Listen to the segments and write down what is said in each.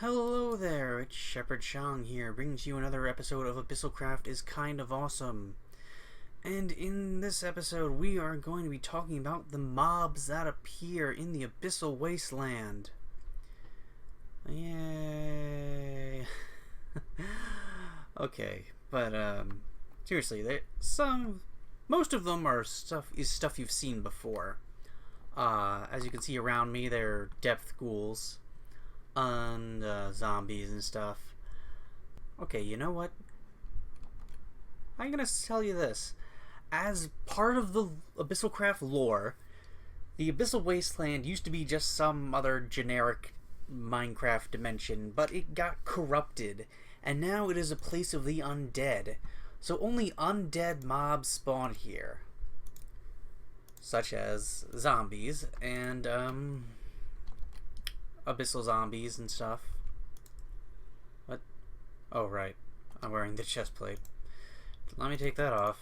Hello there, it's Shepherd Shang here, brings you another episode of Abyssalcraft is Kind of Awesome. And in this episode, we are going to be talking about the mobs that appear in the Abyssal Wasteland. Yay! Okay, but seriously, most of them are stuff you've seen before. As you can see around me, they're depth ghouls and zombies and stuff. Okay, you know what? I'm gonna tell you this. As part of the Abyssalcraft lore, the Abyssal Wasteland used to be just some other generic Minecraft dimension, but it got corrupted, and now it is a place of the undead. So only undead mobs spawn here, such as zombies and abyssal zombies and stuff. What? Oh, right. I'm wearing the chest plate. Let me take that off.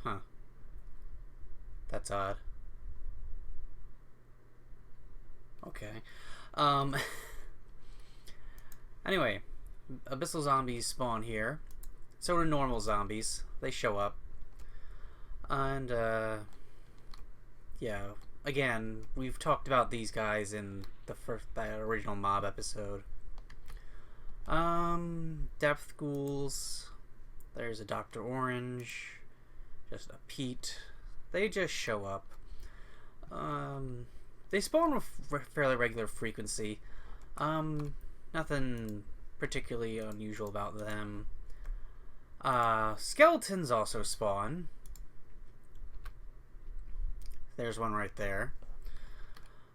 Huh. That's odd. Okay. Anyway, abyssal zombies spawn here. So do normal zombies. They show up. And, yeah, again, we've talked about these guys in that original mob episode. Depth ghouls. There's a Dr. Orange. Just a Pete. They just show up. They spawn with fairly regular frequency. Nothing particularly unusual about them. Skeletons also spawn. There's one right there.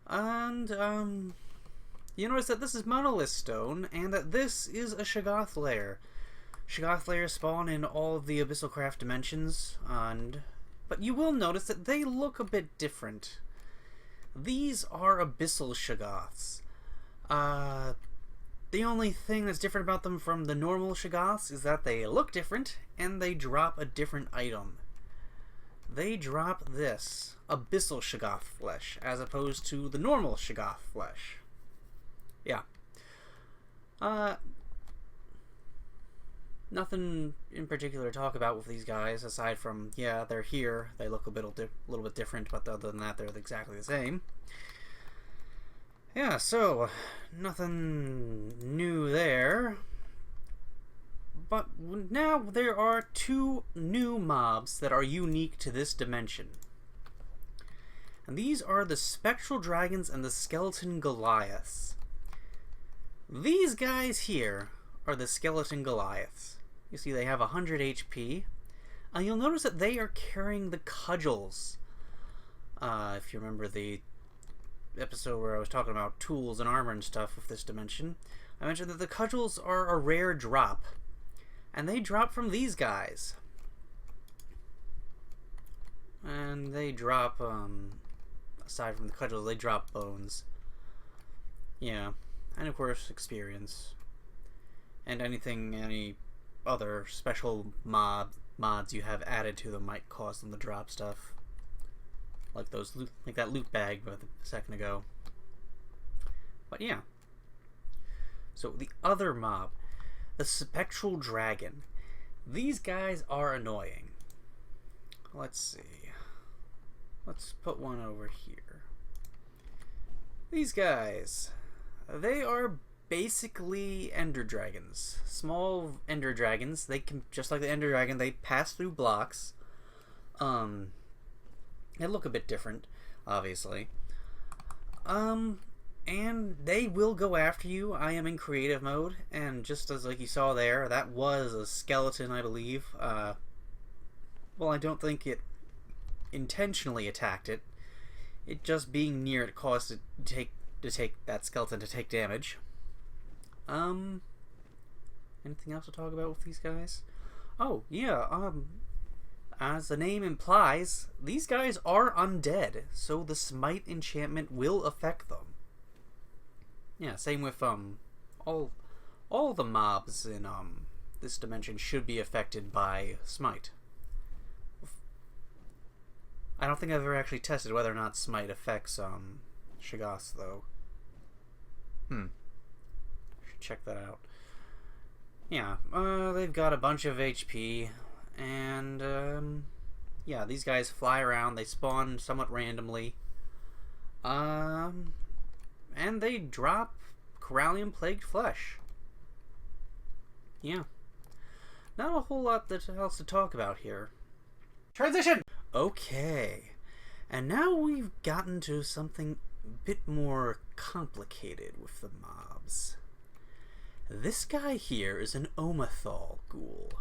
And, you notice that this is monolith stone, and that this is a Shoggoth lair. Shoggoth lairs spawn in all of the Abyssalcraft dimensions, but you will notice that they look a bit different. These are abyssal Shoggoths. The only thing that's different about them from the normal Shoggoths is that they look different, and they drop a different item. They drop this, abyssal Shoggoth flesh, as opposed to the normal Shoggoth flesh. Yeah. Nothing in particular to talk about with these guys, aside from, yeah, they're here. They look a little bit different, but other than that, they're exactly the same. Yeah, so, nothing new there. But now there are two new mobs that are unique to this dimension. And these are the Spectral Dragons and the Skeleton Goliaths. These guys here are the Skeleton Goliaths. You see they have 100 HP. And you'll notice that they are carrying the cudgels. If you remember the episode where I was talking about tools and armor and stuff with this dimension, I mentioned that the cudgels are a rare drop. And they drop from these guys. And they drop, aside from the cudgels, they drop bones. Yeah. And of course, experience. And any other special mods you have added to them might cause them to drop stuff. Like that loot bag a second ago. But yeah. So the other mob, the Spectral Dragon. These guys are annoying. Let's see. Let's put one over here. These guys, they are basically ender dragons. Small ender dragons. They can, just like the ender dragon, they pass through blocks. They look a bit different, obviously. And they will go after you. I am in creative mode, and just as like you saw there, that was a skeleton, I believe. Well, I don't think it intentionally attacked it. It just being near it caused it to take that skeleton to take damage. Anything else to talk about with these guys? Oh, yeah, as the name implies, these guys are undead, so the smite enchantment will affect them. Yeah, same with all the mobs in this dimension should be affected by smite. I don't think I've ever actually tested whether or not smite affects Shigos, though. Should check that out. Yeah, they've got a bunch of HP, and, yeah, these guys fly around, they spawn somewhat randomly, and they drop Corallium-plagued flesh. Yeah. Not a whole lot else to talk about here. Transition! Okay. And now we've gotten to something a bit more complicated with the mobs. This guy here is an Omathal ghoul.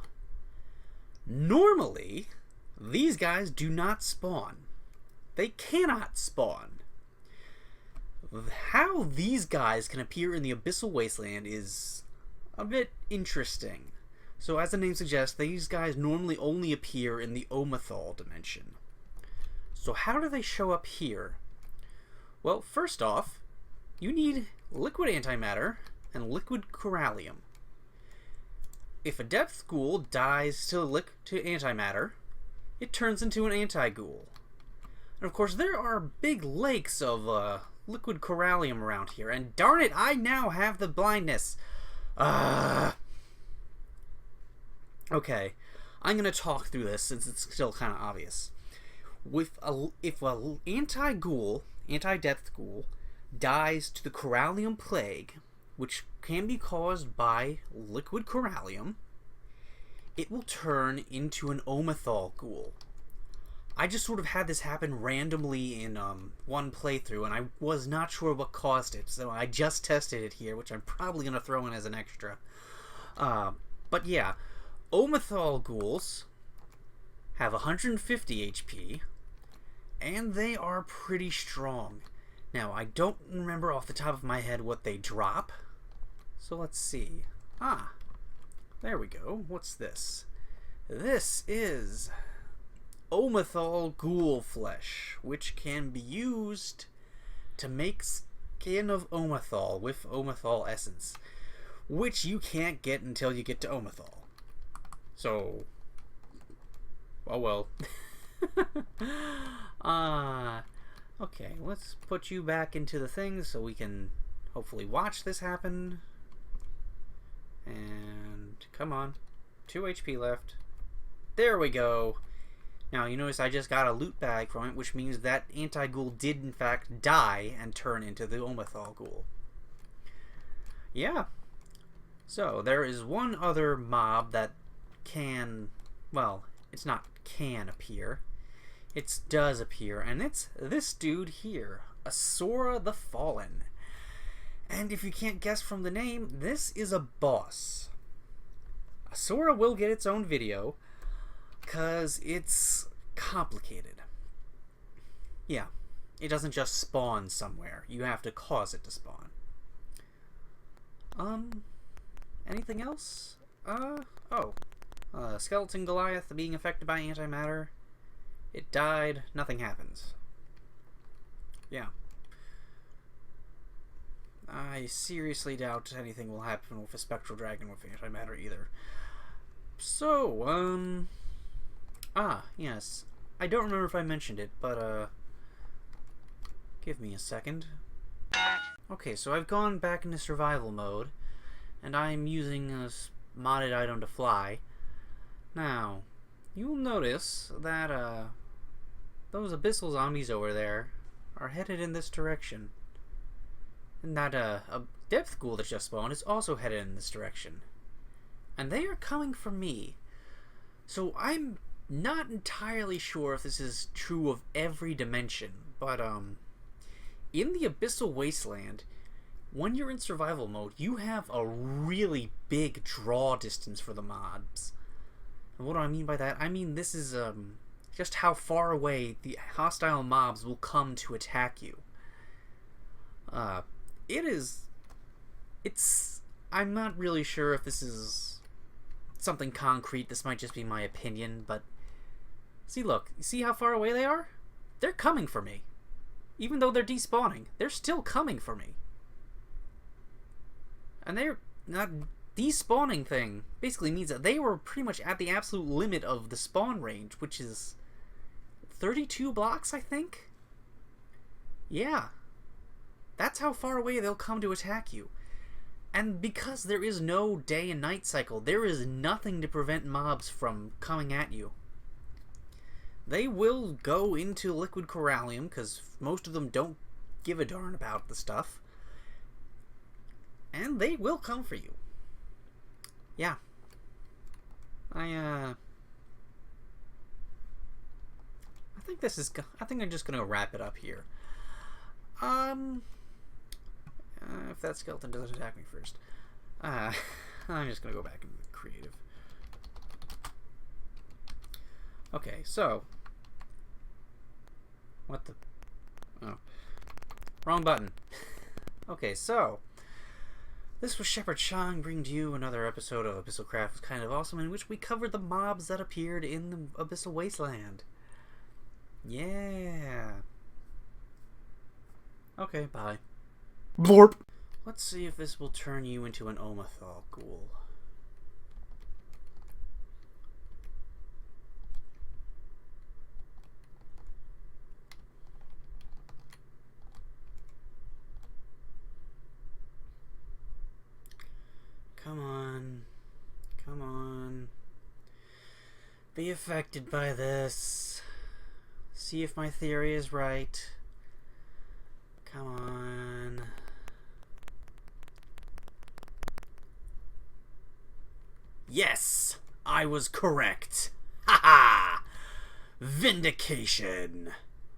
Normally, these guys do not spawn. They cannot spawn. How these guys can appear in the Abyssal Wasteland is a bit interesting. So as the name suggests, these guys normally only appear in the Omathal dimension. So how do they show up here? Well, first off, you need liquid antimatter and liquid corallium. If a depth ghoul dies to antimatter, it turns into an anti-ghoul. And of course, there are big lakes of liquid corallium around here, and darn it, I now have the blindness. Okay, I'm gonna talk through this since it's still kind of obvious. If a anti-ghoul, anti-depth ghoul, dies to the corallium plague, which can be caused by liquid corallium, it will turn into an Omathal ghoul. I just sort of had this happen randomly in one playthrough, and I was not sure what caused it, so I just tested it here, which I'm probably going to throw in as an extra. But yeah, Omathal ghouls have 150 HP, and they are pretty strong. Now, I don't remember off the top of my head what they drop, so let's see. There we go. What's this? This is Omathal ghoul flesh, which can be used to make skin of Omathal with Omathal essence, which you can't get until you get to Omathal. So, oh well. Okay, let's put you back into the thing so we can hopefully watch this happen. And come on, 2 HP left. There we go. Now you notice I just got a loot bag from it, which means that anti-ghoul did in fact die and turn into the Omathal ghoul. Yeah. So there is one other mob that can, well, it's not can appear. It does appear, and it's this dude here, Asura the Fallen. And if you can't guess from the name, this is a boss. Asura will get its own video, because it's complicated. Yeah, it doesn't just spawn somewhere. You have to cause it to spawn. Anything else? Skeleton Goliath being affected by antimatter. It died. Nothing happens. Yeah. I seriously doubt anything will happen with a spectral dragon with antimatter either. So, yes. I don't remember if I mentioned it, but, give me a second. Okay, so I've gone back into survival mode, and I'm using a modded item to fly. Now, you'll notice that, those abyssal zombies over there are headed in this direction. And that, a depth ghoul that just spawned is also headed in this direction. And they are coming for me. So I'm not entirely sure if this is true of every dimension, but, in the Abyssal Wasteland, when you're in survival mode, you have a really big draw distance for the mobs. And what do I mean by that? I mean this is, just how far away the hostile mobs will come to attack you. I'm not really sure if this is something concrete. This might just be my opinion, but see, look, you see how far away they are? They're coming for me. Even though they're despawning, they're still coming for me. And they're not despawning thing basically means that they were pretty much at the absolute limit of the spawn range, which is 32 blocks, I think? Yeah. That's how far away they'll come to attack you. And because there is no day and night cycle, there is nothing to prevent mobs from coming at you. They will go into liquid corallium, because most of them don't give a darn about the stuff. And they will come for you. Yeah. I think I'm just gonna wrap it up here. If that skeleton doesn't attack me first. I'm just gonna go back and creative. Okay, so. What the? Oh. Wrong button. Okay, so. This was Shepherd Chang bringing to you another episode of Abyssalcraft was Kind of Awesome, in which we covered the mobs that appeared in the Abyssal Wasteland. Yeah. Okay, bye. Blorp. Let's see if this will turn you into an Omathal ghoul. Come on. Come on. Be affected by this. See if my theory is right. Come on. Yes! I was correct! Ha ha! Vindication!